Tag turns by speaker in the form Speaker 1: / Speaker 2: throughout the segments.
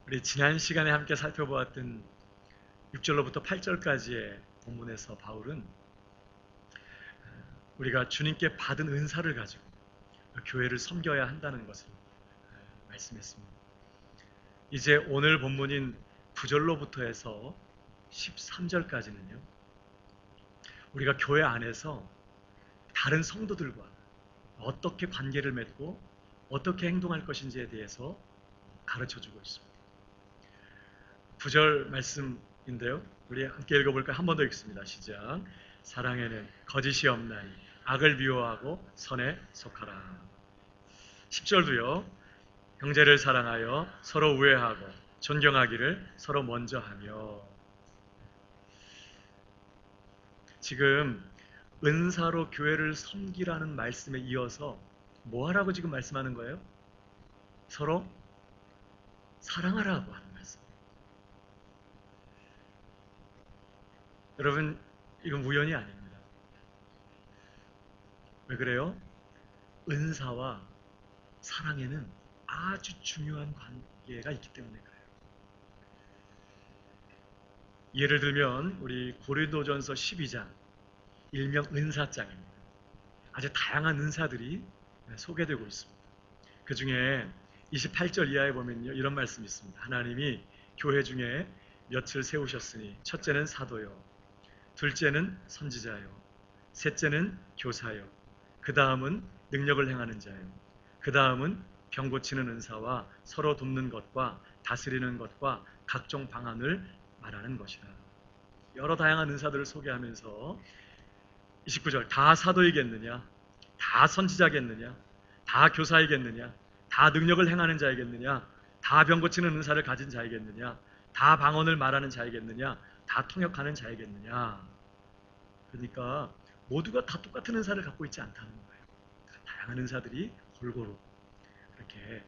Speaker 1: 우리 지난 시간에 함께 살펴보았던 6절로부터 8절까지의 본문에서 바울은 우리가 주님께 받은 은사를 가지고 교회를 섬겨야 한다는 것을 말씀했습니다. 이제 오늘 본문인 9절로부터 해서 13절까지는요, 우리가 교회 안에서 다른 성도들과 어떻게 관계를 맺고 어떻게 행동할 것인지에 대해서 가르쳐주고 있습니다. 9절 말씀인데요, 우리 함께 읽어볼까요? 한 번 더 읽습니다. 시작. 사랑에는 거짓이 없나니 악을 미워하고 선에 속하라. 10절도요. 형제를 사랑하여 서로 우애하고 존경하기를 서로 먼저 하며. 지금 은사로 교회를 섬기라는 말씀에 이어서 뭐 하라고 지금 말씀하는 거예요? 서로 사랑하라고 하는 말씀. 여러분, 이건 우연이 아닙니다. 왜 그래요? 은사와 사랑에는 아주 중요한 관계가 있기 때문에 그래요. 예를 들면 우리 고린도전서 12장, 일명 은사장입니다. 아주 다양한 은사들이 소개되고 있습니다. 그 중에 28절 이하에 보면요, 이런 말씀이 있습니다. 하나님이 교회 중에 몇을 세우셨으니 첫째는 사도요, 둘째는 선지자요, 셋째는 교사요, 그 다음은 능력을 행하는 자요, 그 다음은 병 고치는 은사와 서로 돕는 것과 다스리는 것과 각종 방안을 말하는 것이라. 여러 다양한 은사들을 소개하면서 29절, 다 사도이겠느냐? 다 선지자겠느냐? 다 교사이겠느냐? 다 능력을 행하는 자이겠느냐? 다 병 고치는 은사를 가진 자이겠느냐? 다 방언을 말하는 자이겠느냐? 다 통역하는 자이겠느냐? 그러니까 모두가 다 똑같은 은사를 갖고 있지 않다는 거예요. 다양한 은사들이 골고루 이렇게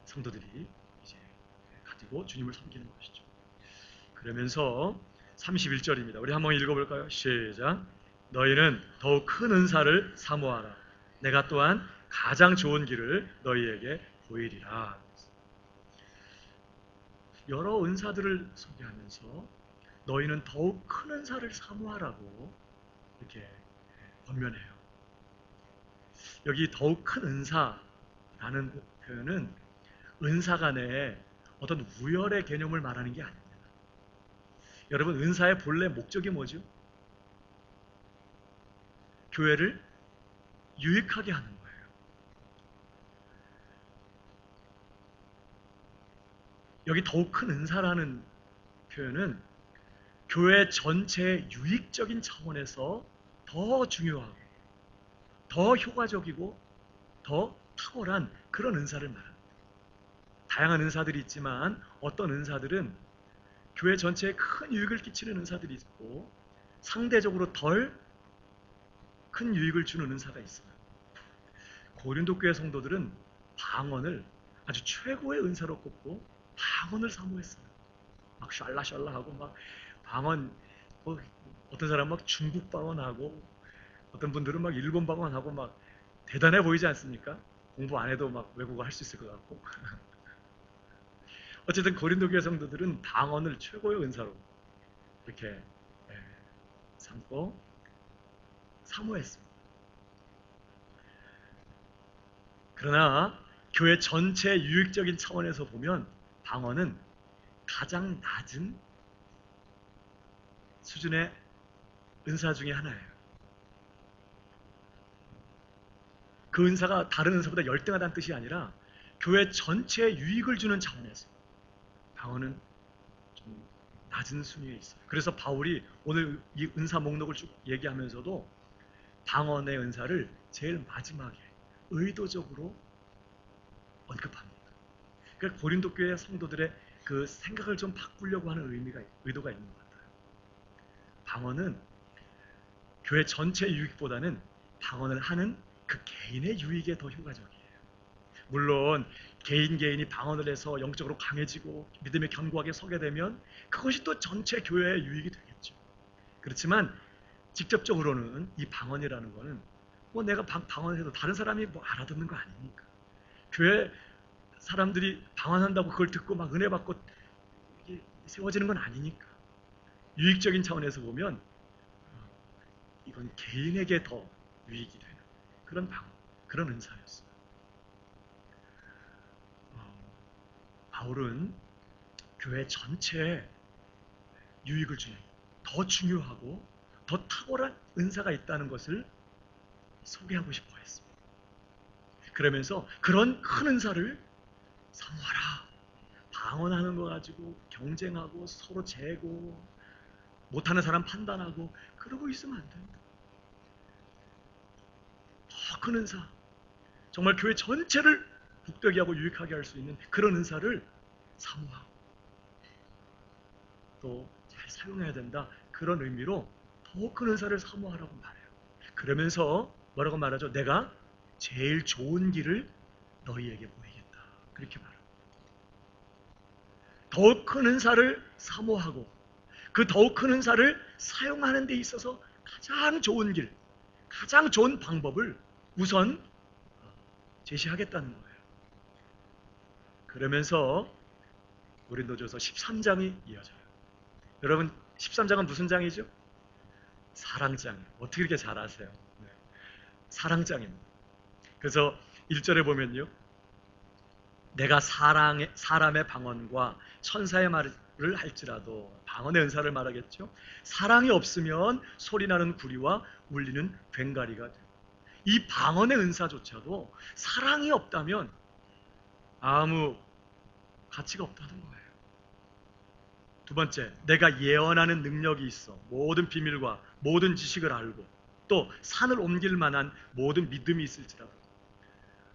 Speaker 1: 성도들이 이제 가지고 주님을 섬기는 것이죠. 그러면서 31절입니다. 우리 한번 읽어볼까요? 시작. 너희는 더욱 큰 은사를 사모하라. 내가 또한 가장 좋은 길을 너희에게 보이리라. 여러 은사들을 소개하면서 너희는 더욱 큰 은사를 사모하라고 이렇게 권면해요. 여기 더욱 큰 은사라는 표현은 은사 간의 어떤 우열의 개념을 말하는 게 아닙니다. 여러분, 은사의 본래 목적이 뭐죠? 교회를 유익하게 하는 거예요. 여기 더욱 큰 은사라는 표현은 교회 전체의 유익적인 차원에서 더 중요하고 더 효과적이고 더 탁월한 그런 은사를 말합니다. 다양한 은사들이 있지만 어떤 은사들은 교회 전체에 큰 유익을 끼치는 은사들이 있고 상대적으로 덜 큰 유익을 주는 은사가 있어요. 고린도 교회 성도들은 방언을 아주 최고의 은사로 꼽고 방언을 사모했어요. 막 샬라샬라하고 막 방언, 어떤 사람은 막 중국 방언하고 어떤 분들은 막 일본 방언하고 막 대단해 보이지 않습니까? 공부 안 해도 막 외국어 할 수 있을 것 같고. 어쨌든 고린도 교회 성도들은 방언을 최고의 은사로 이렇게 삼고 사모했습니다. 그러나 교회 전체 유익적인 차원에서 보면 방언은 가장 낮은 수준의 은사 중에 하나예요. 그 은사가 다른 은사보다 열등하다는 뜻이 아니라 교회 전체에 유익을 주는 차원에서 방언은 좀 낮은 순위에 있어요. 그래서 바울이 오늘 이 은사 목록을 쭉 얘기하면서도 방언의 은사를 제일 마지막에 의도적으로 언급합니다. 그러니까 고린도 교회 성도들의 그 생각을 좀 바꾸려고 하는 의도가 있는 것 같아요. 방언은 교회 전체 유익보다는 방언을 하는 그 개인의 유익에 더 효과적이에요. 물론 개인이 방언을 해서 영적으로 강해지고 믿음에 견고하게 서게 되면 그것이 또 전체 교회의 유익이 되겠죠. 그렇지만 직접적으로는 이 방언이라는 거는 뭐 내가 방언을 해도 다른 사람이 뭐 알아듣는 거 아닙니까? 교회 사람들이 방언한다고 그걸 듣고 막 은혜 받고 이게 세워지는 건 아니니까. 유익적인 차원에서 보면 이건 개인에게 더 유익이 되는 그런 방언, 그런 은사였어요. 바울은 교회 전체에 유익을 주는 더 중요하고 더 탁월한 은사가 있다는 것을 소개하고 싶어 했습니다. 그러면서 그런 큰 은사를 사모하라. 방언하는 거 가지고 경쟁하고 서로 재고 못하는 사람 판단하고 그러고 있으면 안 된다. 더 큰 은사, 정말 교회 전체를 복되게 하고 유익하게 할 수 있는 그런 은사를 사모하고 또 잘 사용해야 된다. 그런 의미로 더 큰 은사를 사모하라고 말해요. 그러면서 뭐라고 말하죠? 내가 제일 좋은 길을 너희에게 보이겠다. 그렇게 말합니다. 더욱 큰 은사를 사모하고 그 더욱 큰 은사를 사용하는 데 있어서 가장 좋은 길, 가장 좋은 방법을 우선 제시하겠다는 거예요. 그러면서 고린도전서 13장이 이어져요. 여러분 13장은 무슨 장이죠? 사랑장. 어떻게 이렇게 잘 아세요? 네. 사랑장입니다. 그래서 1절에 보면요. 내가 사람의 방언과 천사의 말을 할지라도 방언의 은사를 말하겠죠. 사랑이 없으면 소리나는 구리와 울리는 괭가리가 돼요. 이 방언의 은사조차도 사랑이 없다면 아무 가치가 없다는 거예요. 두 번째, 내가 예언하는 능력이 있어 모든 비밀과 모든 지식을 알고 또 산을 옮길 만한 모든 믿음이 있을지라도.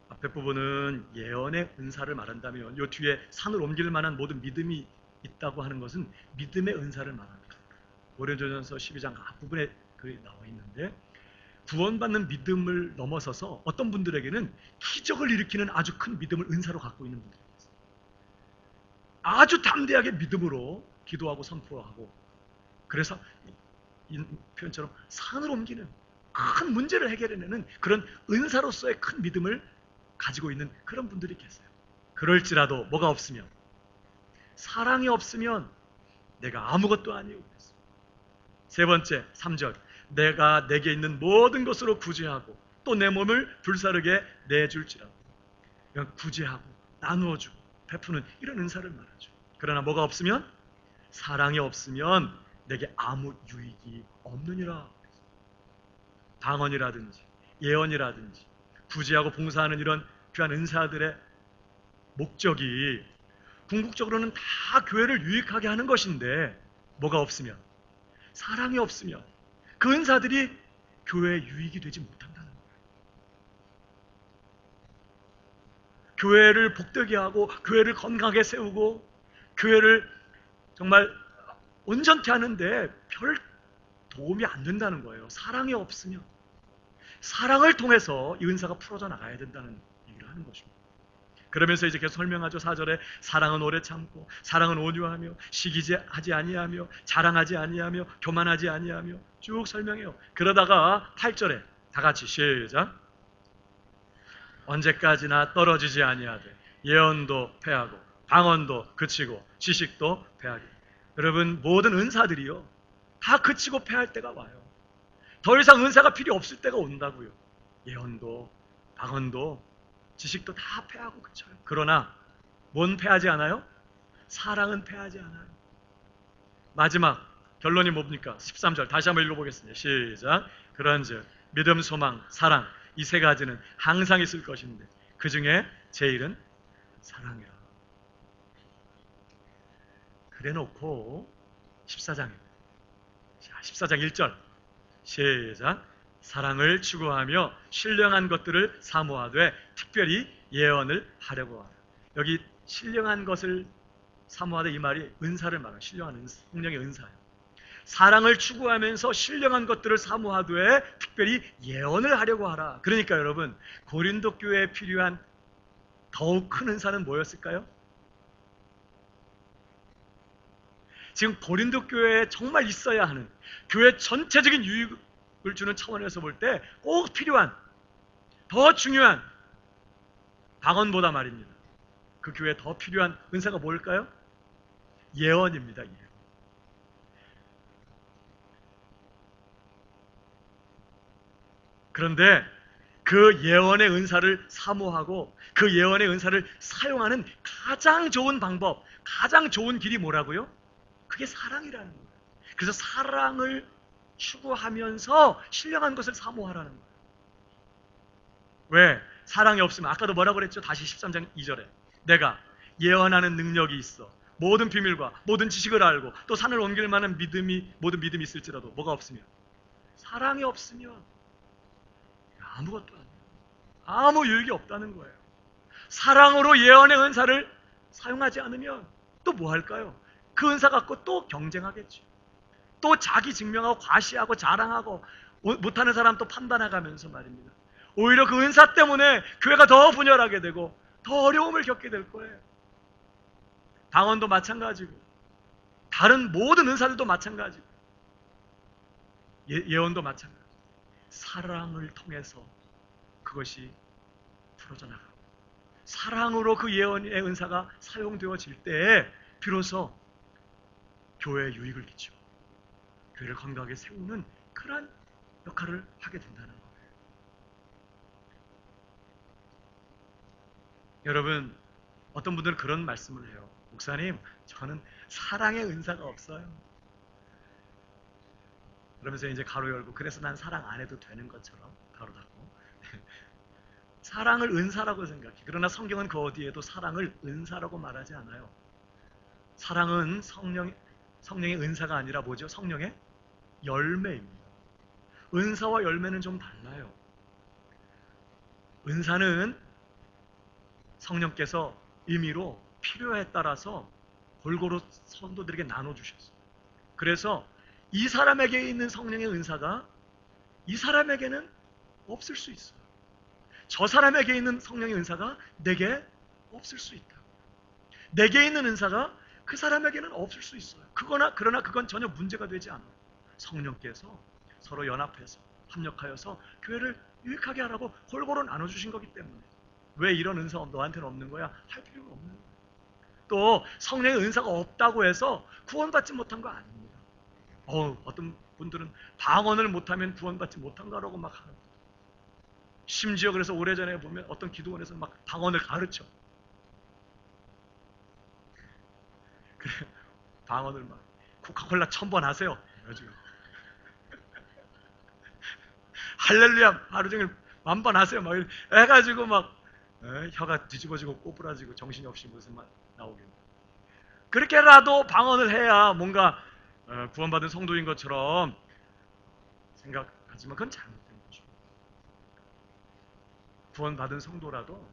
Speaker 1: 앞에 부분은 예언의 은사를 말한다면 이 뒤에 산을 옮길 만한 모든 믿음이 있다고 하는 것은 믿음의 은사를 말합니다. 고린도전서 12장 앞부분에 글이 나와 있는데 구원받는 믿음을 넘어서서 어떤 분들에게는 기적을 일으키는 아주 큰 믿음을 은사로 갖고 있는 분들이 있어요. 아주 담대하게 믿음으로 기도하고 선포하고 그래서 이 표현처럼 산을 옮기는 큰 문제를 해결해내는 그런 은사로서의 큰 믿음을 가지고 있는 그런 분들이 계세요. 그럴지라도 뭐가 없으면 사랑이 없으면 내가 아무것도 아니오. 세 번째 3절 내가 내게 있는 모든 것으로 구제하고 또 내 몸을 불사르게 내줄지라도. 구제하고 나누어주고 베푸는 이런 은사를 말하죠. 그러나 뭐가 없으면 사랑이 없으면 내게 아무 유익이 없느니라. 방언이라든지 예언이라든지 구제하고 봉사하는 이런 귀한 은사들의 목적이 궁극적으로는 다 교회를 유익하게 하는 것인데 뭐가 없으면 사랑이 없으면 그 은사들이 교회에 유익이 되지 못한다는 거예요. 교회를 복되게 하고 교회를 건강하게 세우고 교회를 정말 온전케 하는데 별 도움이 안 된다는 거예요. 사랑이 없으면 사랑을 통해서 이 은사가 풀어져 나가야 된다는 얘기를 하는 것입니다. 그러면서 이제 계속 설명하죠. 4절에 사랑은 오래 참고 사랑은 온유하며 시기하지 아니하며 자랑하지 아니하며 교만하지 아니하며 쭉 설명해요. 그러다가 8절에 다 같이 시작. 언제까지나 떨어지지 아니하되 예언도 패하고 방언도 그치고 지식도 패하게. 여러분 모든 은사들이요 다 그치고 패할 때가 와요. 더 이상 은사가 필요 없을 때가 온다고요. 예언도 방언도 지식도 다 패하고 그쳐요. 그러나 뭔 패하지 않아요? 사랑은 패하지 않아요. 마지막 결론이 뭡니까? 13절 다시 한번 읽어보겠습니다. 시작. 그런즉 믿음, 소망, 사랑 이 세 가지는 항상 있을 것인데 그 중에 제일은 사랑이라. 그래놓고 14장입니다. 14장 1절 시작. 사랑을 추구하며 신령한 것들을 사모하되 특별히 예언을 하려고 하라. 여기 신령한 것을 사모하되 이 말이 은사를 말하는 신령한 성령의 은사예요. 사랑을 추구하면서 신령한 것들을 사모하되 특별히 예언을 하려고 하라. 그러니까 여러분 고린도 교회에 필요한 더욱 큰 은사는 뭐였을까요? 지금 고린도 교회에 정말 있어야 하는 교회 전체적인 유익을 주는 차원에서 볼 때 꼭 필요한 더 중요한 방언보다 말입니다. 그 교회에 더 필요한 은사가 뭘까요? 예언입니다. 예언. 그런데 그 예언의 은사를 사모하고 그 예언의 은사를 사용하는 가장 좋은 방법, 가장 좋은 길이 뭐라고요? 그게 사랑이라는 거예요. 그래서 사랑을 추구하면서 신령한 것을 사모하라는 거예요. 왜? 사랑이 없으면 아까도 뭐라고 그랬죠? 다시 13장 2절에 내가 예언하는 능력이 있어 모든 비밀과 모든 지식을 알고 또 산을 옮길 만한 모든 믿음이 있을지라도 뭐가 없으면, 사랑이 없으면 아무것도 안 돼요. 아무 유익이 없다는 거예요. 사랑으로 예언의 은사를 사용하지 않으면 또 뭐 할까요? 그 은사 갖고 또 경쟁하겠죠. 또 자기 증명하고 과시하고 자랑하고 못하는 사람 또 판단해가면서 말입니다. 오히려 그 은사 때문에 교회가 더 분열하게 되고 더 어려움을 겪게 될 거예요. 방언도 마찬가지고 다른 모든 은사들도 마찬가지고 예언도 마찬가지고 사랑을 통해서 그것이 풀어져 나가고 사랑으로 그 예언의 은사가 사용되어질 때에 비로소 교회에 유익을 끼치고 교회를 건강하게 세우는 그러한 역할을 하게 된다는 거예요. 여러분, 어떤 분들은 그런 말씀을 해요. 목사님, 저는 사랑의 은사가 없어요. 그러면서 이제 가로 열고 그래서 난 사랑 안 해도 되는 것처럼 가로 닫고 사랑을 은사라고 생각해. 그러나 성경은 그 어디에도 사랑을 은사라고 말하지 않아요. 사랑은 성령의 은사가 아니라 뭐죠? 성령의 열매입니다. 은사와 열매는 좀 달라요. 은사는 성령께서 임의로 필요에 따라서 골고루 성도들에게 나눠주셨어요. 그래서 이 사람에게 있는 성령의 은사가 이 사람에게는 없을 수 있어요. 저 사람에게 있는 성령의 은사가 내게 없을 수 있다. 내게 있는 은사가 그 사람에게는 없을 수 있어요. 그러나 그건 전혀 문제가 되지 않아요. 성령께서 서로 연합해서 합력하여서 교회를 유익하게 하라고 골고루 나눠주신 거기 때문에 왜 이런 은사 너한테는 없는 거야? 할 필요가 없는 거예요. 또 성령의 은사가 없다고 해서 구원받지 못한 거 아닙니다. 어떤 분들은 방언을 못하면 구원받지 못한가라고 막 하는 거예요. 심지어 그래서 오래전에 보면 어떤 기도원에서 막 방언을 가르쳐. 그래, 방언을 막 코카콜라 1000번 하세요. 그래가지고 할렐루야 하루 종일 1000번 하세요. 막 해가지고 막 혀가 뒤집어지고 꼬부라지고 정신이 없이 무슨 말 나오게. 그렇게라도 방언을 해야 뭔가 구원받은 성도인 것처럼 생각하지만 그건 잘못된 거죠. 구원받은 성도라도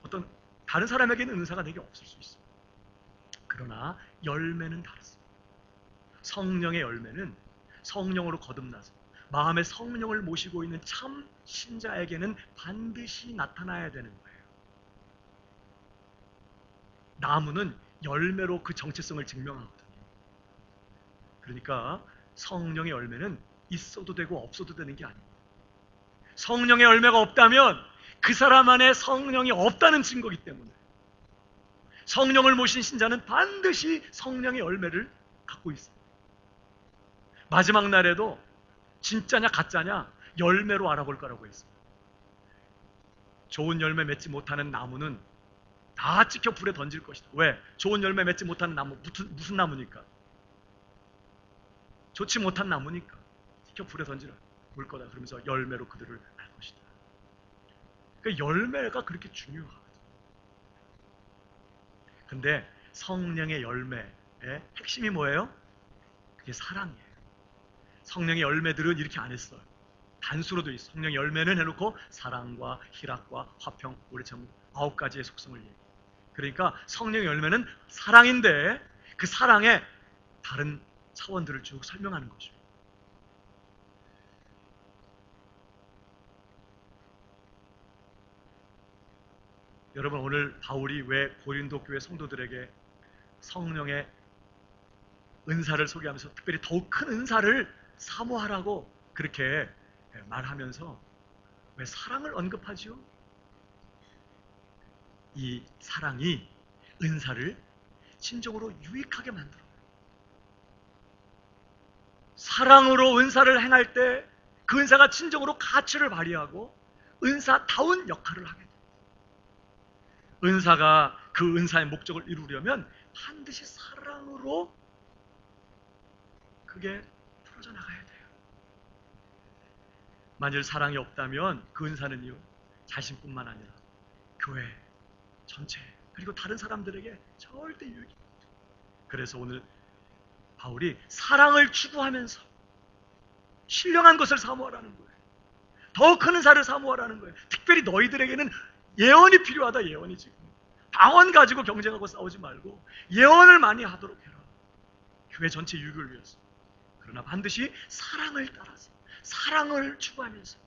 Speaker 1: 어떤 다른 사람에게는 은사가 내게 없을 수 있어요. 그러나 열매는 다르습니다. 성령의 열매는 성령으로 거듭나서 마음에 성령을 모시고 있는 참 신자에게는 반드시 나타나야 되는 거예요. 나무는 열매로 그 정체성을 증명하거든요. 그러니까 성령의 열매는 있어도 되고 없어도 되는 게 아닙니다. 성령의 열매가 없다면 그 사람 안에 성령이 없다는 증거이기 때문에 성령을 모신 신자는 반드시 성령의 열매를 갖고 있습니다. 마지막 날에도 진짜냐 가짜냐 열매로 알아볼 거라고 했습니다. 좋은 열매 맺지 못하는 나무는 다 찍혀 불에 던질 것이다. 왜? 좋은 열매 맺지 못하는 나무 무슨 나무니까? 좋지 못한 나무니까 찍혀 불에 던지라 물 거다. 그러면서 열매로 그들을 알 것이다. 그러니까 열매가 그렇게 중요하거든요. 근데 성령의 열매의 핵심이 뭐예요? 그게 사랑이에요. 성령의 열매들은 이렇게 안 했어요. 단수로 돼 있어. 성령의 열매는 해놓고 사랑과 희락과 화평, 오래참 9가지의 속성을 얘기해요. 그러니까 성령의 열매는 사랑인데 그 사랑의 다른 차원들을 쭉 설명하는 거죠. 여러분, 오늘 바울이 왜 고린도 교회 성도들에게 성령의 은사를 소개하면서 특별히 더욱 큰 은사를 사모하라고 그렇게 말하면서 왜 사랑을 언급하지요? 이 사랑이 은사를 진정으로 유익하게 만들어요. 사랑으로 은사를 행할 때 그 은사가 진정으로 가치를 발휘하고 은사다운 역할을 하게 돼요. 은사가 그 은사의 목적을 이루려면 반드시 사랑으로 그게 풀어져 나가야 돼요. 만일 사랑이 없다면 그 은사는요, 자신뿐만 아니라 교회 전체 그리고 다른 사람들에게 절대 유익이 없어요. 그래서 오늘 바울이 사랑을 추구하면서 신령한 것을 사모하라는 거예요. 더 큰 은사를 사모하라는 거예요. 특별히 너희들에게는 예언이 필요하다. 예언이 지금 방언 가지고 경쟁하고 싸우지 말고 예언을 많이 하도록 해라. 교회 전체 유익을 위해서. 그러나 반드시 사랑을 따라서 사랑을 추구하면서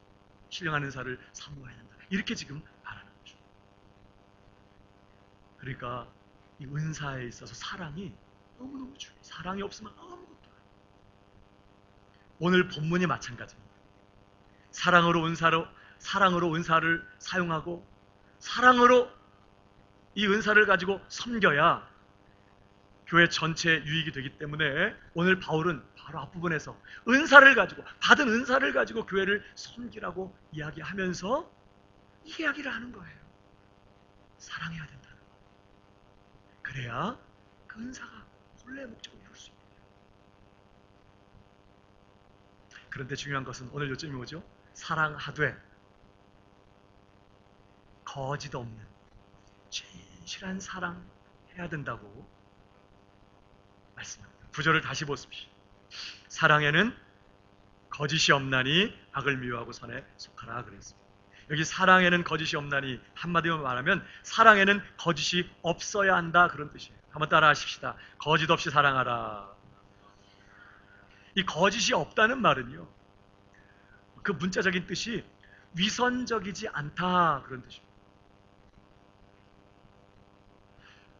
Speaker 1: 신령한 은사를 사모해야 한다. 이렇게 지금 말하는 거죠. 그러니까 이 은사에 있어서 사랑이 너무너무 중요해요. 사랑이 없으면 아무것도 아니에요. 오늘 본문이 마찬가지입니다. 사랑으로 은사를 사용하고 사랑으로 이 은사를 가지고 섬겨야 교회 전체에 유익이 되기 때문에 오늘 바울은 바로 앞부분에서 은사를 가지고 받은 은사를 가지고 교회를 섬기라고 이야기하면서 이 이야기를 하는 거예요. 사랑해야 된다는 거. 그래야 그 은사가 본래의 목적을 이룰 수 있는 거예요. 그런데 중요한 것은 오늘 요점이 뭐죠? 사랑하되 거짓 없는 진실한 사랑 해야 된다고 말씀합니다. 구절을 다시 보십시오. 사랑에는 거짓이 없나니 악을 미워하고 선에 속하라 그랬습니다. 여기 사랑에는 거짓이 없나니 한마디로 말하면 사랑에는 거짓이 없어야 한다 그런 뜻이에요. 한번 따라 하십시다. 거짓 없이 사랑하라. 이 거짓이 없다는 말은요, 그 문자적인 뜻이 위선적이지 않다 그런 뜻입니다.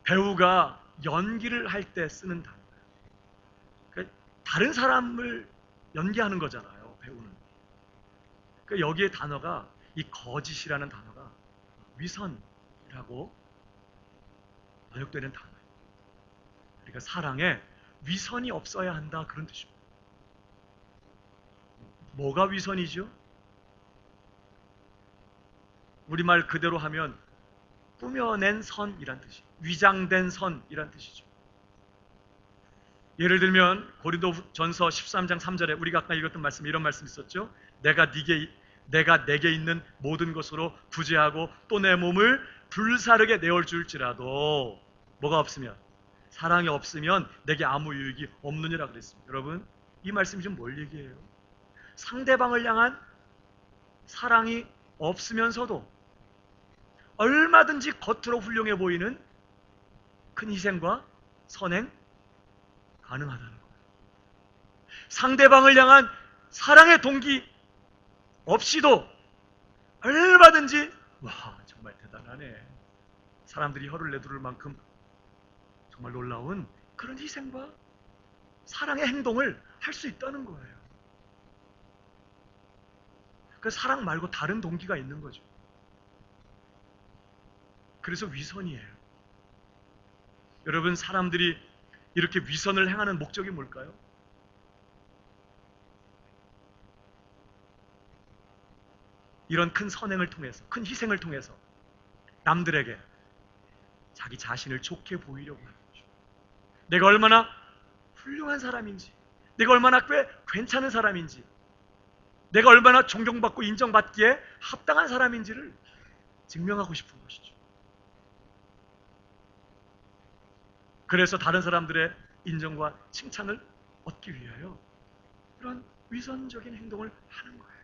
Speaker 1: 배우가 연기를 할 때 쓰는 단어. 그러니까 다른 사람을 연기하는 거잖아요, 배우는. 그러니까 여기에 단어가 이 거짓이라는 단어가 위선이라고 번역되는 단어예요. 그러니까 사랑에 위선이 없어야 한다 그런 뜻입니다. 뭐가 위선이죠? 우리말 그대로 하면 꾸며낸 선이란 뜻이에요. 위장된 선이란 뜻이죠. 예를 들면 고린도전서 13장 3절에 우리가 아까 읽었던 말씀, 이런 말씀 있었죠. 내가 내게 있는 모든 것으로 구제하고 또 내 몸을 불사르게 내어 줄지라도 뭐가 없으면, 사랑이 없으면 내게 아무 유익이 없느니라 그랬습니다. 여러분, 이 말씀이 지금 뭘 얘기해요? 상대방을 향한 사랑이 없으면서도 얼마든지 겉으로 훌륭해 보이는 큰 희생과 선행 가능하다는 거예요. 상대방을 향한 사랑의 동기 없이도 얼마든지 와 정말 대단하네, 사람들이 혀를 내두를 만큼 정말 놀라운 그런 희생과 사랑의 행동을 할 수 있다는 거예요. 그 사랑 말고 다른 동기가 있는 거죠. 그래서 위선이에요. 여러분, 사람들이 이렇게 위선을 행하는 목적이 뭘까요? 이런 큰 선행을 통해서, 큰 희생을 통해서 남들에게 자기 자신을 좋게 보이려고 하는 거죠. 내가 얼마나 훌륭한 사람인지, 내가 얼마나 꽤 괜찮은 사람인지, 내가 얼마나 존경받고 인정받기에 합당한 사람인지를 증명하고 싶은 것이죠. 그래서 다른 사람들의 인정과 칭찬을 얻기 위하여 이런 위선적인 행동을 하는 거예요.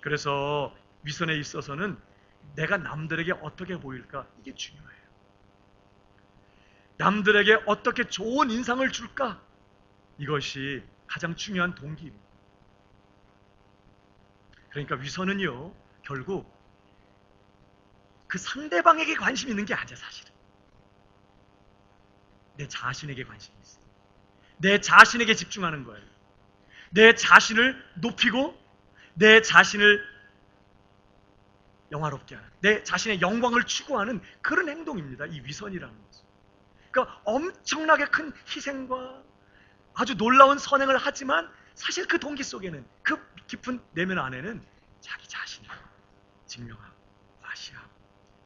Speaker 1: 그래서 위선에 있어서는 내가 남들에게 어떻게 보일까, 이게 중요해요. 남들에게 어떻게 좋은 인상을 줄까, 이것이 가장 중요한 동기입니다. 그러니까 위선은요, 결국 그 상대방에게 관심이 있는 게 아니야. 사실은 내 자신에게 관심이 있어. 내 자신에게 집중하는 거예요. 내 자신을 높이고 내 자신을 영화롭게 하는, 내 자신의 영광을 추구하는 그런 행동입니다. 이 위선이라는 것은. 그러니까 엄청나게 큰 희생과 아주 놀라운 선행을 하지만 사실 그 동기 속에는, 그 깊은 내면 안에는 자기 자신을 증명하고 과시하고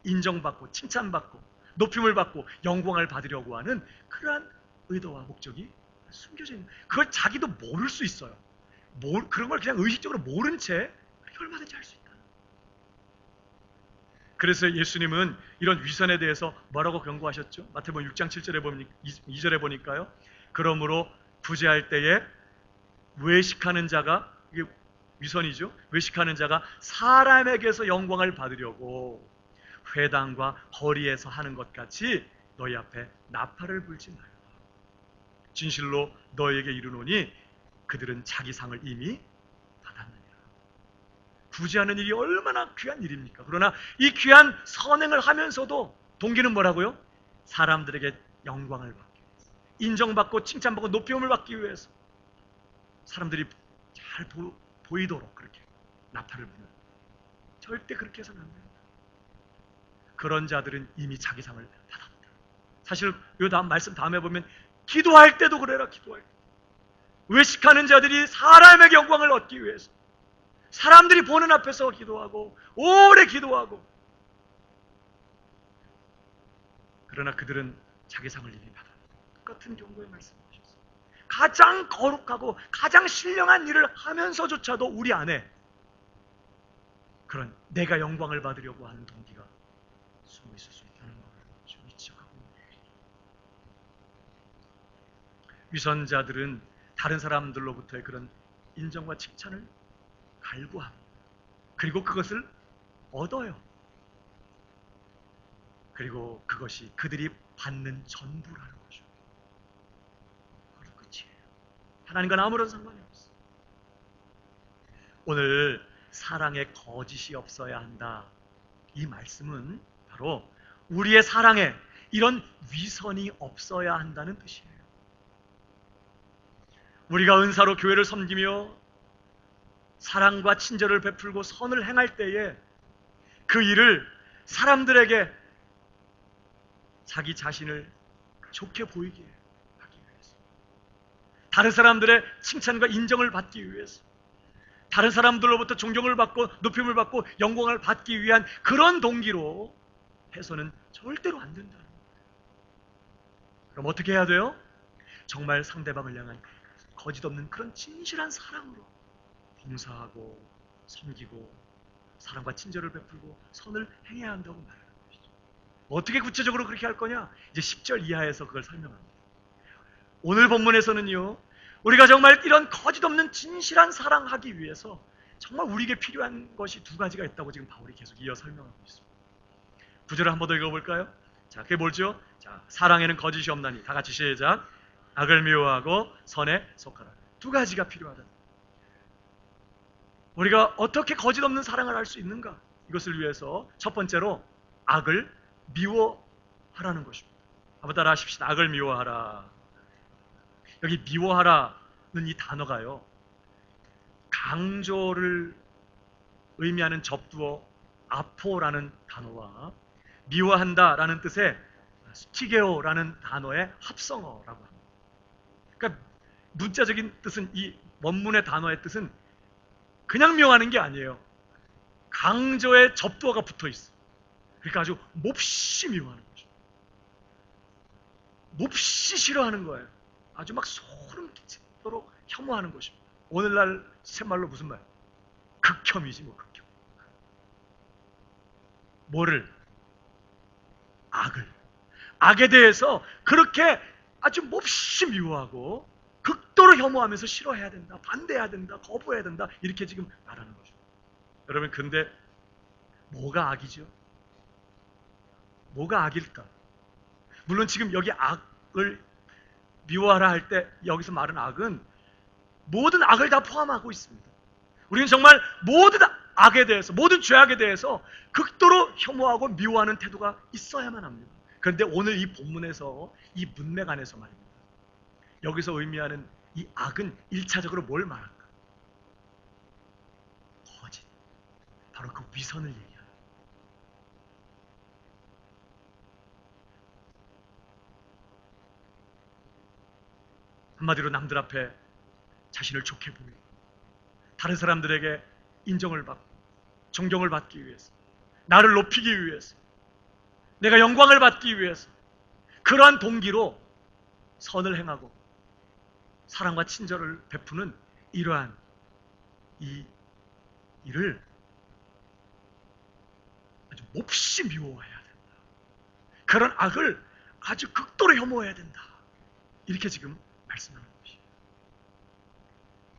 Speaker 1: 인정받고 칭찬받고 높임을 받고 영광을 받으려고 하는 그러한 의도와 목적이 숨겨져 있는, 그걸 자기도 모를 수 있어요. 그런 걸 그냥 의식적으로 모른 채 그렇게 얼마든지 할 수 있다. 그래서 예수님은 이런 위선에 대해서 뭐라고 경고하셨죠? 마태복음 6장 7절에 보면, 2절에 보니까요, 그러므로 구제할 때에 외식하는 자가, 이게 위선이죠, 외식하는 자가 사람에게서 영광을 받으려고 회당과 거리에서 하는 것 같이 너희 앞에 나팔을 불지 말라. 진실로 너희에게 이르노니 그들은 자기 상을 이미 받았느니라. 구제하는 일이 얼마나 귀한 일입니까? 그러나 이 귀한 선행을 하면서도 동기는 뭐라고요? 사람들에게 영광을 받기 위해서, 인정받고 칭찬받고 높임을 받기 위해서, 사람들이 잘 보이도록 그렇게 나팔을 부는, 절대 그렇게 해서는 안 됩니다. 그런 자들은 이미 자기 상을 받았다. 사실 이 다음 말씀 다음에 보면 기도할 때도 그래라. 기도할 때 외식하는 자들이 사람의 영광을 얻기 위해서 사람들이 보는 앞에서 기도하고 오래 기도하고, 그러나 그들은 자기 상을 이미 받았다. 똑같은 경고의 말씀이셨어요. 가장 거룩하고 가장 신령한 일을 하면서조차도 우리 안에 그런 내가 영광을 받으려고 하는 동기가 숨어 있을 수 있다는 것을 좀 잊지 하고, 위선자들은 다른 사람들로부터의 그런 인정과 칭찬을 갈구합니다. 그리고 그것을 얻어요. 그리고 그것이 그들이 받는 전부라는 거죠. 그리고 끝이에요. 하나님과는 아무런 상관이 없어요. 오늘 사랑에 거짓이 없어야 한다, 이 말씀은 바로 우리의 사랑에 이런 위선이 없어야 한다는 뜻이에요. 우리가 은사로 교회를 섬기며 사랑과 친절을 베풀고 선을 행할 때에 그 일을 사람들에게 자기 자신을 좋게 보이게 하기 위해서, 다른 사람들의 칭찬과 인정을 받기 위해서, 다른 사람들로부터 존경을 받고 높임을 받고 영광을 받기 위한 그런 동기로 해서는 절대로 안 된다는 거예요. 그럼 어떻게 해야 돼요? 정말 상대방을 향한 거짓 없는 그런 진실한 사랑으로 봉사하고 섬기고 사랑과 친절을 베풀고 선을 행해야 한다고 말하는 것이죠. 어떻게 구체적으로 그렇게 할 거냐? 이제 10절 이하에서 그걸 설명합니다. 오늘 본문에서는요, 우리가 정말 이런 거짓 없는 진실한 사랑하기 위해서 정말 우리에게 필요한 것이 두 가지가 있다고 지금 바울이 계속 이어 설명하고 있습니다. 9절을 한 번 더 읽어볼까요? 자, 그게 뭐죠? 자, 사랑에는 거짓이 없나니, 다 같이 시작. 악을 미워하고 선에 속하라. 두 가지가 필요하다. 우리가 어떻게 거짓 없는 사랑을 할 수 있는가? 이것을 위해서 첫 번째로 악을 미워하라는 것입니다. 한번 따라 하십시다. 악을 미워하라. 여기 미워하라는 이 단어가요, 강조를 의미하는 접두어 아포라는 단어와 미워한다라는 뜻의 스티게오라는 단어의 합성어라고 합니다. 그러니까 문자적인 뜻은, 이 원문의 단어의 뜻은 그냥 미워하는 게 아니에요. 강조의 접두어가 붙어 있어. 그러니까 아주 몹시 미워하는 거죠. 몹시 싫어하는 거예요. 아주 막 소름 끼치도록 혐오하는 것입니다. 오늘날 새말로 무슨 말? 극혐이지 뭐, 극혐. 뭐를? 악을. 악에 대해서 그렇게 아주 몹시 미워하고 극도로 혐오하면서 싫어해야 된다, 반대해야 된다, 거부해야 된다, 이렇게 지금 말하는 거죠. 여러분, 근데 뭐가 악이죠? 뭐가 악일까? 물론 지금 여기 악을 미워하라 할 때 여기서 말하는 악은 모든 악을 다 포함하고 있습니다. 우리는 정말 모든 악에 대해서, 모든 죄악에 대해서 극도로 혐오하고 미워하는 태도가 있어야만 합니다. 그런데 오늘 이 본문에서, 이 문맥 안에서 말입니다, 여기서 의미하는 이 악은 1차적으로 뭘 말할까? 거짓. 바로 그 위선을 얘기하는. 한마디로 남들 앞에 자신을 좋게 보이고 다른 사람들에게 인정을 받고 존경을 받기 위해서, 나를 높이기 위해서, 내가 영광을 받기 위해서 그러한 동기로 선을 행하고 사랑과 친절을 베푸는 이러한 이 일을 아주 몹시 미워해야 된다. 그런 악을 아주 극도로 혐오해야 된다. 이렇게 지금 말씀하는 것이에요.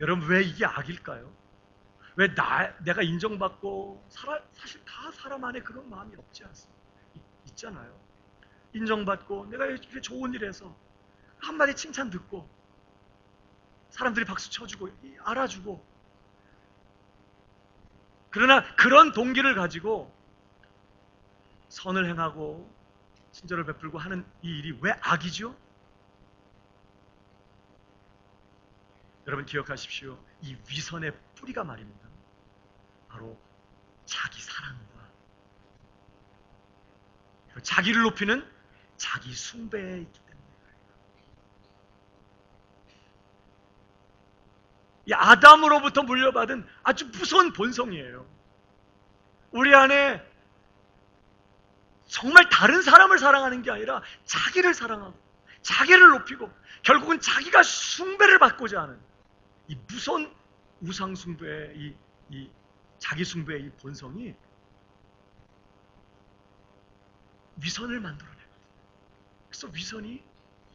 Speaker 1: 여러분, 왜 이게 악일까요? 왜 내가 인정받고 사실 다 사람 안에 그런 마음이 없지 않습니까? 있잖아요. 인정받고 내가 이렇게 좋은 일 해서 한마디 칭찬 듣고 사람들이 박수 쳐주고 알아주고, 그러나 그런 동기를 가지고 선을 행하고 친절을 베풀고 하는 이 일이 왜 악이죠? 여러분 기억하십시오. 이 위선의 뿌리가 말입니다. 바로 자기 사랑과 자기를 높이는 자기 숭배에 있기 때문에 이 아담으로부터 물려받은 아주 무서운 본성이에요. 우리 안에 정말 다른 사람을 사랑하는 게 아니라 자기를 사랑하고 자기를 높이고 결국은 자기가 숭배를 받고자 하는 이 무서운 우상 숭배의 이 자기 숭배의 이 본성이 위선을 만들어내거든요. 그래서 위선이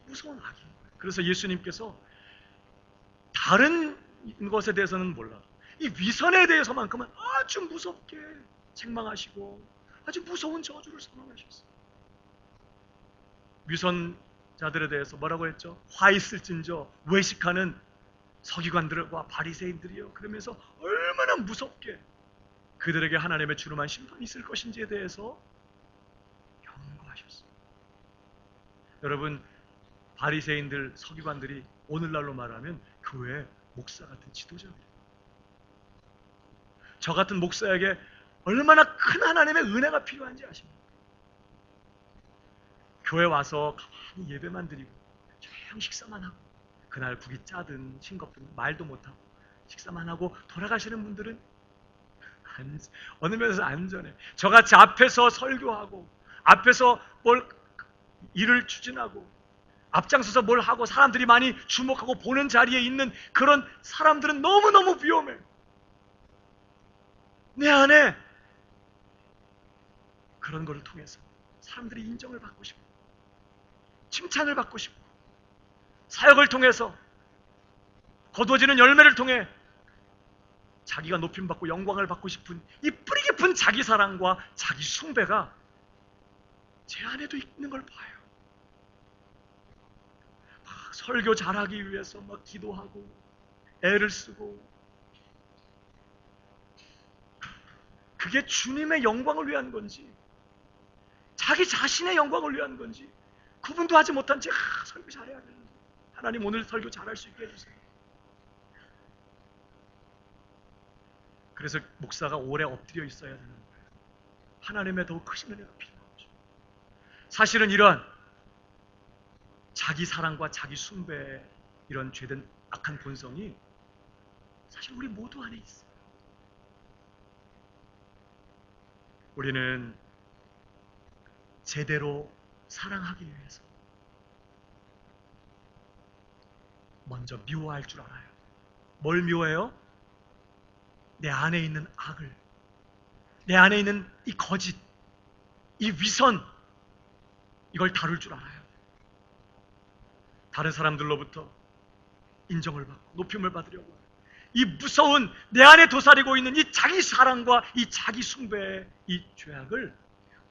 Speaker 1: 무서운 악인 거예요. 그래서 예수님께서 다른 것에 대해서는 몰라 이 위선에 대해서만큼은 아주 무섭게 책망하시고 아주 무서운 저주를 선언하셨어요. 위선자들에 대해서 뭐라고 했죠? 화 있을진저 외식하는 서기관들과 바리새인들이요. 그러면서 얼마나 무섭게 그들에게 하나님의 주름한 심판이 있을 것인지에 대해서 경고하셨어요. 여러분, 바리새인들, 서기관들이 오늘날로 말하면 교회 목사 같은 지도자들이에요. 저 같은 목사에게 얼마나 큰 하나님의 은혜가 필요한지 아십니까? 교회 와서 가만히 예배만 드리고 조용 식사만 하고 그날 국이 짜든 싱겁든 말도 못하고 식사만 하고 돌아가시는 분들은 어느 면에서 안전해. 저같이 앞에서 설교하고 앞에서 뭘 일을 추진하고 앞장서서 뭘 하고 사람들이 많이 주목하고 보는 자리에 있는 그런 사람들은 너무너무 위험해. 내 안에 그런 것을 통해서 사람들이 인정을 받고 싶고 칭찬을 받고 싶고 사역을 통해서 거두어지는 열매를 통해 자기가 높임받고 영광을 받고 싶은 이 뿌리 깊은 자기 사랑과 자기 숭배가 제 안에도 있는 걸 봐요. 막 설교 잘하기 위해서 막 기도하고 애를 쓰고 그게 주님의 영광을 위한 건지 자기 자신의 영광을 위한 건지 구분도 하지 못한 채 설교 잘해야 되는데 하나님 오늘 설교 잘할 수 있게 해주세요. 그래서 목사가 오래 엎드려 있어야 되는 거예요. 하나님의 더욱 크신 은혜가 필요한 거죠. 사실은 이러한 자기 사랑과 자기 숭배의 이런 죄된 악한 본성이 사실 우리 모두 안에 있어요. 우리는 제대로 사랑하기 위해서 먼저 미워할 줄 알아요. 뭘 미워해요? 내 안에 있는 악을, 내 안에 있는 이 거짓, 이 위선, 이걸 다룰 줄 알아요. 다른 사람들로부터 인정을 받고 높임을 받으려고 해요. 이 무서운 내 안에 도사리고 있는 이 자기 사랑과 이 자기 숭배의 이 죄악을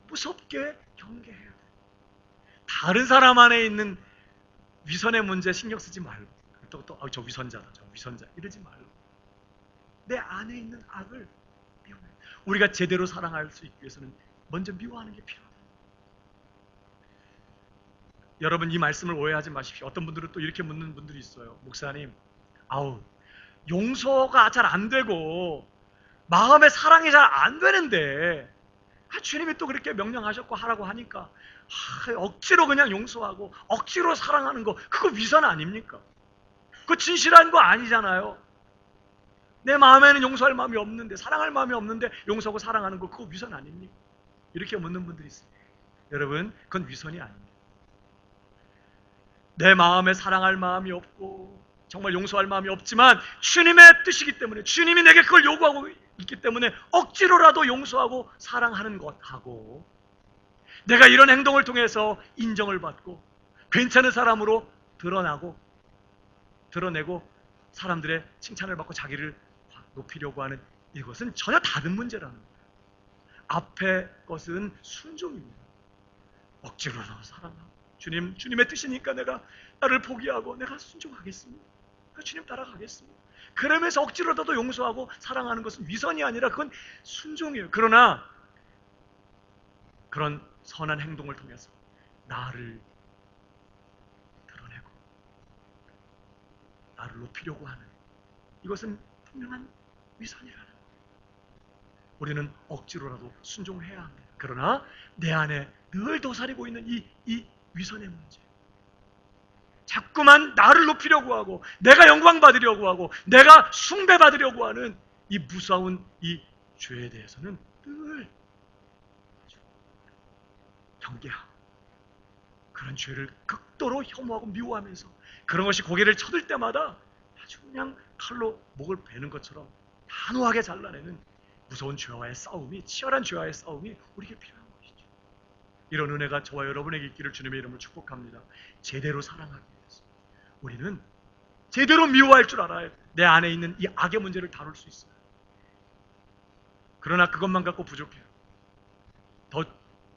Speaker 1: 무섭게 경계해야 돼요. 다른 사람 안에 있는 위선의 문제 신경 쓰지 말고 저 위선자다, 저 위선자 이러지 말고 내 안에 있는 악을 미워해. 우리가 제대로 사랑할 수 있기 위해서는 먼저 미워하는 게 필요하다. 여러분 이 말씀을 오해하지 마십시오. 어떤 분들은 또 이렇게 묻는 분들이 있어요. 목사님, 용서가 잘 안 되고 마음의 사랑이 잘 안 되는데 주님이 또 그렇게 명령하셨고 하라고 하니까 억지로 그냥 용서하고 억지로 사랑하는 거 그거 위선 아닙니까? 그거 진실한 거 아니잖아요. 내 마음에는 용서할 마음이 없는데, 사랑할 마음이 없는데 용서하고 사랑하는 거 그거 위선 아닙니까? 이렇게 묻는 분들이 있어요. 여러분, 그건 위선이 아닙니다. 내 마음에 사랑할 마음이 없고 정말 용서할 마음이 없지만 주님의 뜻이기 때문에, 주님이 내게 그걸 요구하고 있기 때문에 억지로라도 용서하고 사랑하는 것하고, 내가 이런 행동을 통해서 인정을 받고 괜찮은 사람으로 드러내고 사람들의 칭찬을 받고 자기를 높이려고 하는, 이것은 전혀 다른 문제라는 거예요. 앞에 것은 순종입니다. 억지로라도 사랑하고, 주님의 뜻이니까 내가 나를 포기하고 내가 순종하겠습니다. 주님 따라가겠습니다. 그러면서 억지로라도 용서하고 사랑하는 것은 위선이 아니라 그건 순종이에요. 그러나 그런 선한 행동을 통해서 나를 드러내고 나를 높이려고 하는, 이것은 분명한 위선이라는 거예요. 우리는 억지로라도 순종해야 합니다. 그러나 내 안에 늘 도사리고 있는 이 위선의 문제, 자꾸만 나를 높이려고 하고 내가 영광 받으려고 하고 내가 숭배 받으려고 하는 이 무서운 이 죄에 대해서는 늘 경계하고, 그런 죄를 극도로 혐오하고 미워하면서 그런 것이 고개를 쳐들 때마다 아주 그냥 칼로 목을 베는 것처럼 단호하게 잘라내는 무서운 죄와의 싸움이, 치열한 죄와의 싸움이 우리에게 필요한 것이죠. 이런 은혜가 저와 여러분에게 있기를 주님의 이름으로 축복합니다. 제대로 사랑하기 위해서 우리는 제대로 미워할 줄 알아야 내 안에 있는 이 악의 문제를 다룰 수 있어요. 그러나 그것만 갖고 부족해요. 더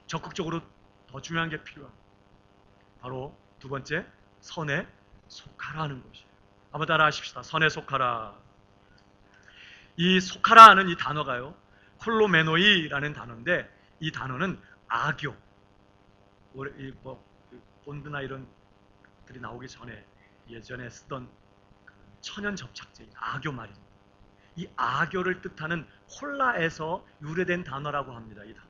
Speaker 1: 적극적으로 더 중요한 게 필요합니다. 바로 두 번째, 선에 속하라는 것이에요. 한번 따라 하십시다. 선에 속하라. 이 속하라는 이 단어가요, 콜로메노이라는 단어인데, 이 단어는 악교, 본드나 이런 들이 나오기 전에 예전에 쓰던 천연 접착제인 악교 말입니다. 이 악교를 뜻하는 콜라에서 유래된 단어라고 합니다. 이 단어.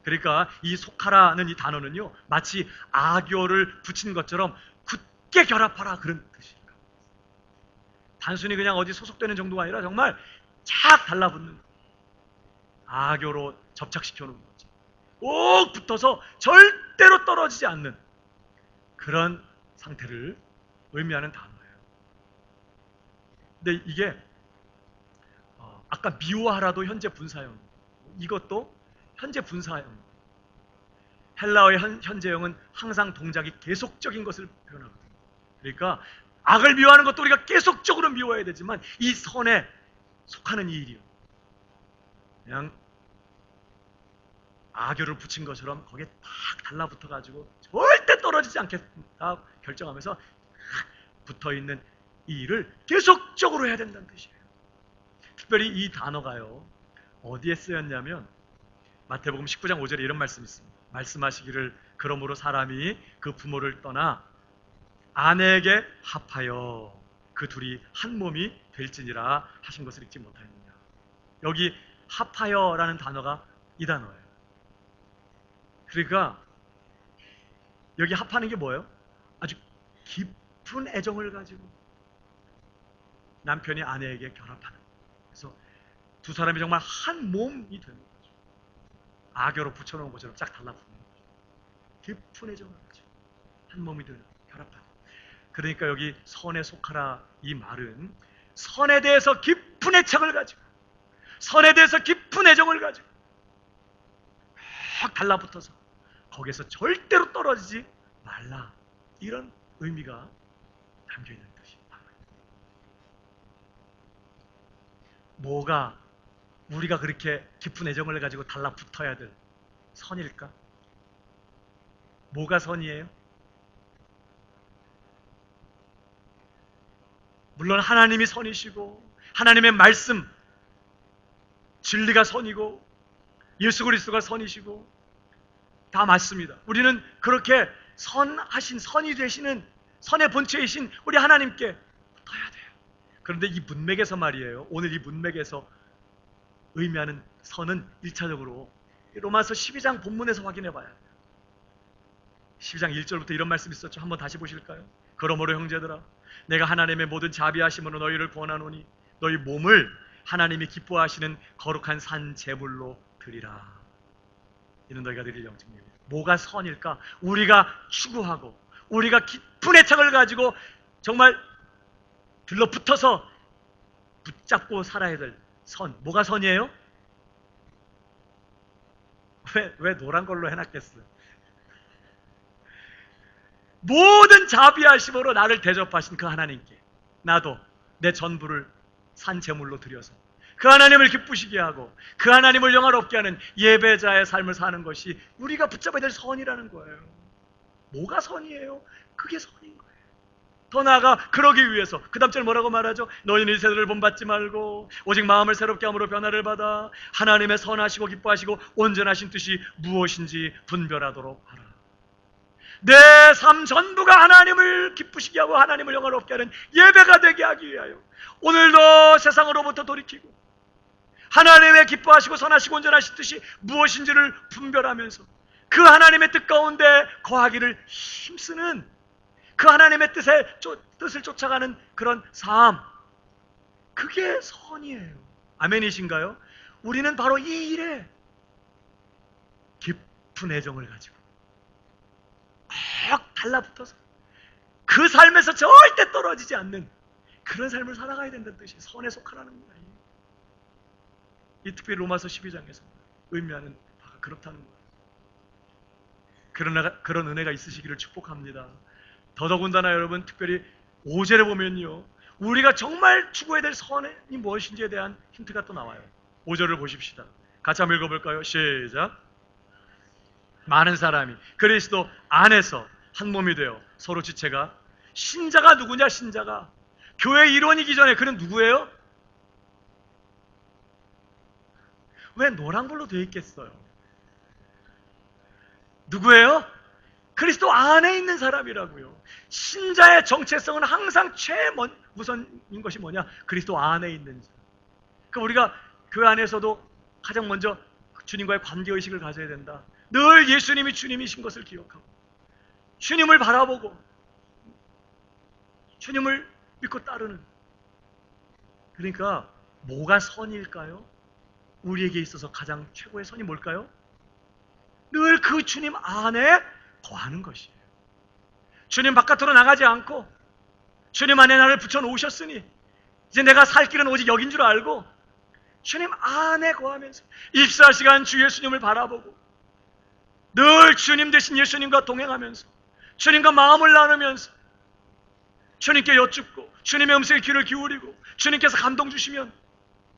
Speaker 1: 그러니까 이 속하라는 이 단어는요, 마치 악교를 붙인 것처럼 굳게 결합하라, 그런 뜻입니다. 단순히 그냥 어디 소속되는 정도가 아니라 정말 착 달라붙는, 악교로 접착시켜 놓은 거지. 꼭 붙어서 절대로 떨어지지 않는 그런 상태를 의미하는 단어예요. 근데 이게 아까 미워하라도 현재 분사형, 이것도 현재 분사형. 헬라어의 현재형은 항상 동작이 계속적인 것을 표현하거든요. 그러니까 악을 미워하는 것도 우리가 계속적으로 미워해야 되지만 이 선에 속하는 이 일이요, 그냥 악교를 붙인 것처럼 거기에 딱 달라붙어가지고 절대 떨어지지 않겠다 결정하면서 붙어있는 이 일을 계속적으로 해야 된다는 뜻이에요. 특별히 이 단어가요, 어디에 쓰였냐면 마태복음 19장 5절에 이런 말씀이 있습니다. 말씀하시기를 그러므로 사람이 그 부모를 떠나 아내에게 합하여 그 둘이 한 몸이 될지니라 하신 것을 읽지 못하였느냐. 여기 합하여라는 단어가 이 단어예요. 그러니까 여기 합하는 게 뭐예요? 아주 깊은 애정을 가지고 남편이 아내에게 결합하는, 그래서 두 사람이 정말 한 몸이 되는 거죠. 악교로 붙여놓은 것처럼 쫙 달라붙는 거죠. 깊은 애정을 가지고 한 몸이 되는, 결합하는. 그러니까 여기 선에 속하라, 이 말은 선에 대해서 깊은 애착을 가지고, 선에 대해서 깊은 애정을 가지고 막 달라붙어서 거기에서 절대로 떨어지지 말라, 이런 의미가 담겨있는 뜻입니다. 뭐가 우리가 그렇게 깊은 애정을 가지고 달라붙어야 될 선일까? 뭐가 선이에요? 물론 하나님이 선이시고 하나님의 말씀, 진리가 선이고 예수 그리스도가 선이시고 다 맞습니다. 우리는 그렇게 선하신, 선이 되시는 선의 본체이신 우리 하나님께 붙어야 돼요. 그런데 이 문맥에서 말이에요, 오늘 이 문맥에서 의미하는 선은 1차적으로 로마서 12장 본문에서 확인해 봐야 돼요. 12장 1절부터 이런 말씀이 있었죠. 한번 다시 보실까요? 그러므로 형제들아, 내가 하나님의 모든 자비하심으로 너희를 권하노니 너희 몸을 하나님이 기뻐하시는 거룩한 산 제물로 드리라. 이는 너희가 드릴 영증입니다. 뭐가 선일까? 우리가 추구하고 우리가 깊은 애착을 가지고 정말 들러붙어서 붙잡고 살아야 될 선. 뭐가 선이에요? 왜 노란 걸로 해놨겠어요? 모든 자비하심으로 나를 대접하신 그 하나님께 나도 내 전부를 산 제물로 드려서 그 하나님을 기쁘시게 하고 그 하나님을 영화롭게 하는 예배자의 삶을 사는 것이 우리가 붙잡아야 될 선이라는 거예요. 뭐가 선이에요? 그게 선인 거예요. 더 나아가 그러기 위해서 그 다음 절 뭐라고 말하죠? 너희는 이 세대를 본받지 말고 오직 마음을 새롭게 함으로 변화를 받아 하나님의 선하시고 기뻐하시고 온전하신 뜻이 무엇인지 분별하도록 하라. 내 삶 전부가 하나님을 기쁘시게 하고 하나님을 영화롭게 하는 예배가 되게 하기 위하여 오늘도 세상으로부터 돌이키고 하나님의 기뻐하시고 선하시고 온전하신 뜻이 무엇인지를 분별하면서 그 하나님의 뜻 가운데 거하기를 힘쓰는 그 하나님의 뜻을 쫓아가는 그런 삶, 그게 선이에요. 아멘이신가요? 우리는 바로 이 일에 깊은 애정을 가지고 꼭 달라붙어서 그 삶에서 절대 떨어지지 않는 그런 삶을 살아가야 된다는 뜻이 선에 속하라는 거예요. 이 특별히 로마서 12장에서 의미하는 바가 그렇다는 거예요. 그런 은혜가 있으시기를 축복합니다. 더더군다나 여러분, 특별히 5절에 보면요, 우리가 정말 추구해야 될 선이 무엇인지에 대한 힌트가 또 나와요. 5절을 보십시다. 같이 한번 읽어볼까요? 시작. 많은 사람이 그리스도 안에서 한 몸이 되어 서로 지체가, 신자가 누구냐? 신자가 교회 일원이기 전에 그는 누구예요? 왜 노란 걸로 되어 있겠어요? 누구예요? 그리스도 안에 있는 사람이라고요. 신자의 정체성은 항상 최우선인 것이 뭐냐? 그리스도 안에 있는 사람. 그러니까 우리가 그 안에서도 가장 먼저 주님과의 관계의식을 가져야 된다. 늘 예수님이 주님이신 것을 기억하고 주님을 바라보고 주님을 믿고 따르는. 그러니까 뭐가 선일까요? 우리에게 있어서 가장 최고의 선이 뭘까요? 늘 그 주님 안에 거하는 것이에요. 주님 바깥으로 나가지 않고 주님 안에 나를 붙여놓으셨으니 이제 내가 살 길은 오직 여긴 줄 알고 주님 안에 거하면서 24시간 주 예수님을 바라보고 늘 주님 대신 예수님과 동행하면서 주님과 마음을 나누면서 주님께 여쭙고 주님의 음성에 귀를 기울이고 주님께서 감동 주시면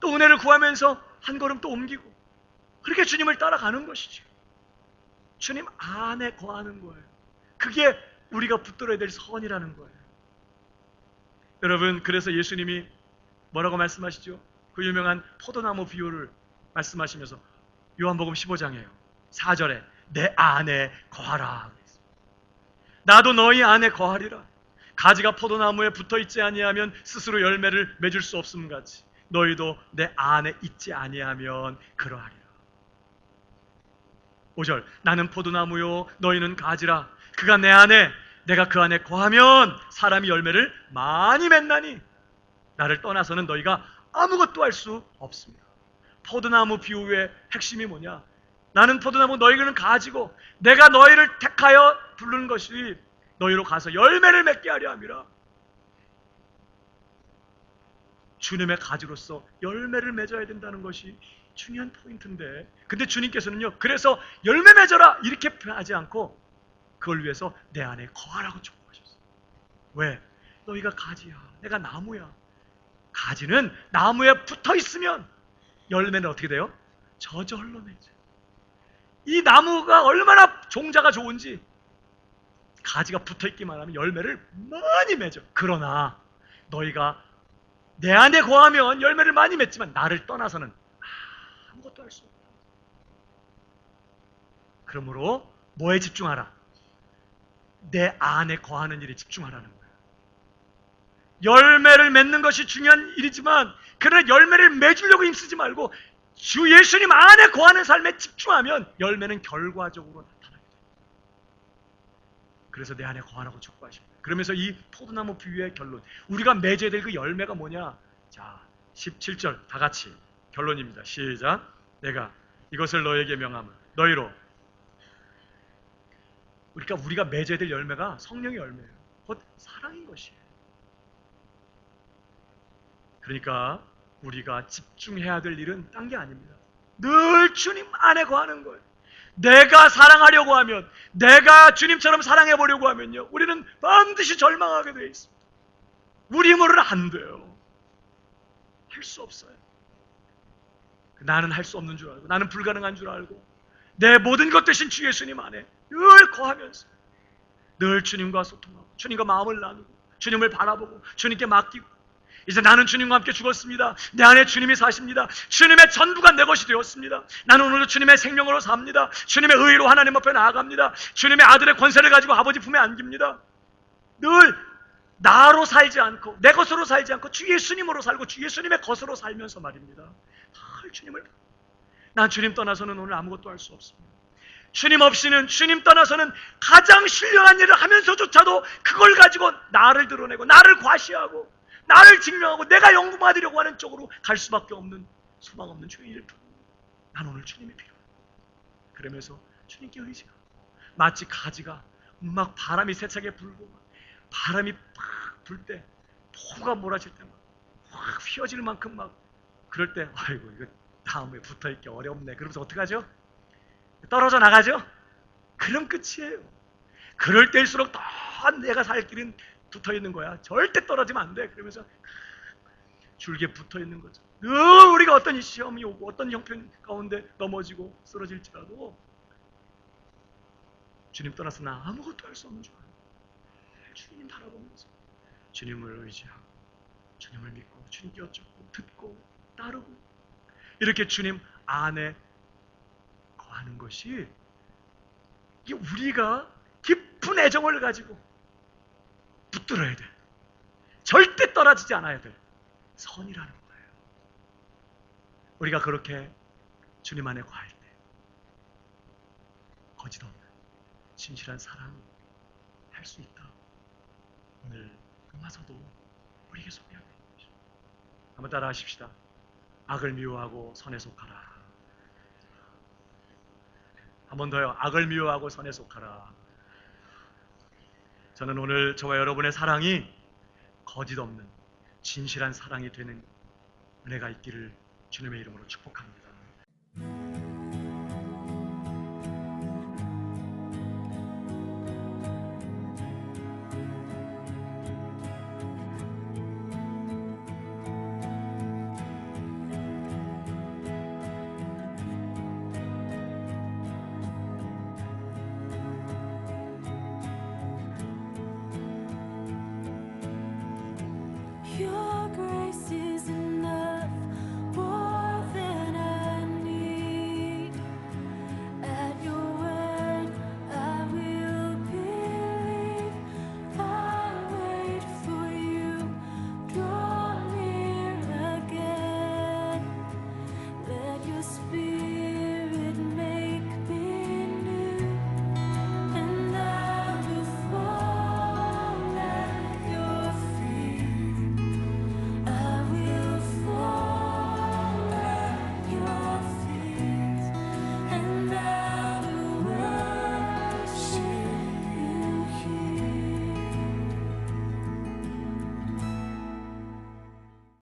Speaker 1: 또 은혜를 구하면서 한 걸음 또 옮기고 그렇게 주님을 따라가는 것이죠. 주님 안에 거하는 거예요. 그게 우리가 붙들어야 될 선이라는 거예요. 여러분, 그래서 예수님이 뭐라고 말씀하시죠? 그 유명한 포도나무 비유를 말씀하시면서 요한복음 15장이에요. 4절에 내 안에 거하라. 나도 너희 안에 거하리라. 가지가 포도나무에 붙어있지 아니하면 스스로 열매를 맺을 수 없음 같이 너희도 내 안에 있지 아니하면 그러하리라. 5절 나는 포도나무요 너희는 가지라. 그가 내 안에 내가 그 안에 거하면 사람이 열매를 많이 맺나니 나를 떠나서는 너희가 아무것도 할 수 없습니다. 포도나무 비유의 핵심이 뭐냐? 나는 포도나무 너희는 가지고 내가 너희를 택하여 부르는 것이 너희로 가서 열매를 맺게 하려 함이라. 주님의 가지로서 열매를 맺어야 된다는 것이 중요한 포인트인데, 근데 주님께서는요, 그래서 열매 맺어라 이렇게 표현하지 않고 그걸 위해서 내 안에 거하라고 촉구하셨어요. 왜? 너희가 가지야, 내가 나무야. 가지는 나무에 붙어 있으면 열매는 어떻게 돼요? 저절로 맺어요. 이 나무가 얼마나 종자가 좋은지 가지가 붙어 있기만 하면 열매를 많이 맺어. 그러나 너희가 내 안에 거하면 열매를 많이 맺지만 나를 떠나서는 아무것도 할 수 없다. 그러므로 뭐에 집중하라? 내 안에 거하는 일에 집중하라는 거예요. 열매를 맺는 것이 중요한 일이지만 그러나 열매를 맺으려고 힘쓰지 말고 주 예수님 안에 거하는 삶에 집중하면 열매는 결과적으로 나타나게 돼요. 그래서 내 안에 거하라고 촉구하십니다. 그러면서 이 포도나무 비유의 결론, 우리가 맺어야 될 그 열매가 뭐냐? 자, 17절 다 같이 결론입니다. 시작. 내가 이것을 너에게 명함은 너희로, 그러니까 우리가 맺어야 될 열매가 성령의 열매예요. 곧 사랑인 것이에요. 그러니까 우리가 집중해야 될 일은 딴 게 아닙니다. 늘 주님 안에 거하는 거예요. 내가 사랑하려고 하면, 내가 주님처럼 사랑해 보려고 하면요, 우리는 반드시 절망하게 되어 있습니다. 우리 힘으로는 안 돼요. 할 수 없어요. 나는 할 수 없는 줄 알고, 나는 불가능한 줄 알고, 내 모든 것 대신 주 예수님 안에 늘 거하면서 늘 주님과 소통하고 주님과 마음을 나누고 주님을 바라보고 주님께 맡기고, 이제 나는 주님과 함께 죽었습니다. 내 안에 주님이 사십니다. 주님의 전부가 내 것이 되었습니다. 나는 오늘도 주님의 생명으로 삽니다. 주님의 의로 하나님 앞에 나아갑니다. 주님의 아들의 권세를 가지고 아버지 품에 안깁니다. 늘 나로 살지 않고, 내 것으로 살지 않고 주 예수님으로 살고 주 예수님의 것으로 살면서 말입니다. 늘 주님을, 난 주님 떠나서는 오늘 아무것도 할 수 없습니다. 주님 없이는, 주님 떠나서는 가장 신령한 일을 하면서조차도 그걸 가지고 나를 드러내고 나를 과시하고 나를 증명하고 내가 영광 받으려고 하는 쪽으로 갈 수밖에 없는 소망 없는 죄인일 뿐. 난 오늘 주님이 필요해. 그러면서 주님께 의지하고, 마치 가지가 막 바람이 세차게 불고 바람이 팍 불 때, 폭우가 몰아칠 때 막 확 휘어질 만큼 막, 그럴 때 아이고 이거 다음에 붙어있기 어렵네. 그러면서 어떡하죠? 떨어져 나가죠? 그럼 끝이에요. 그럴 때일수록 더 내가 살 길은 붙어있는 거야. 절대 떨어지면 안 돼. 그러면서 줄기에 붙어있는 거죠. 늘 우리가 어떤 시험이 오고 어떤 형편 가운데 넘어지고 쓰러질지라도 주님 떠나서 나 아무것도 할 수 없는 줄 알아요. 주님 바라보면서 주님을 의지하고 주님을 믿고 주님께 여쭙고 듣고 따르고, 이렇게 주님 안에 거하는 것이, 이게 우리가 깊은 애정을 가지고 붙들어야 돼. 절대 떨어지지 않아야 돼. 선이라는 거예요. 우리가 그렇게 주님 안에 거할 때 거짓없는 진실한 사랑 할 수 있다. 오늘 금화서도 우리에게 소개하고 있는 것이죠. 한번 따라 하십시다. 악을 미워하고 선에 속하라. 한 번 더요. 악을 미워하고 선에 속하라. 저는 오늘 저와 여러분의 사랑이 거짓 없는 진실한 사랑이 되는 은혜가 있기를 주님의 이름으로 축복합니다.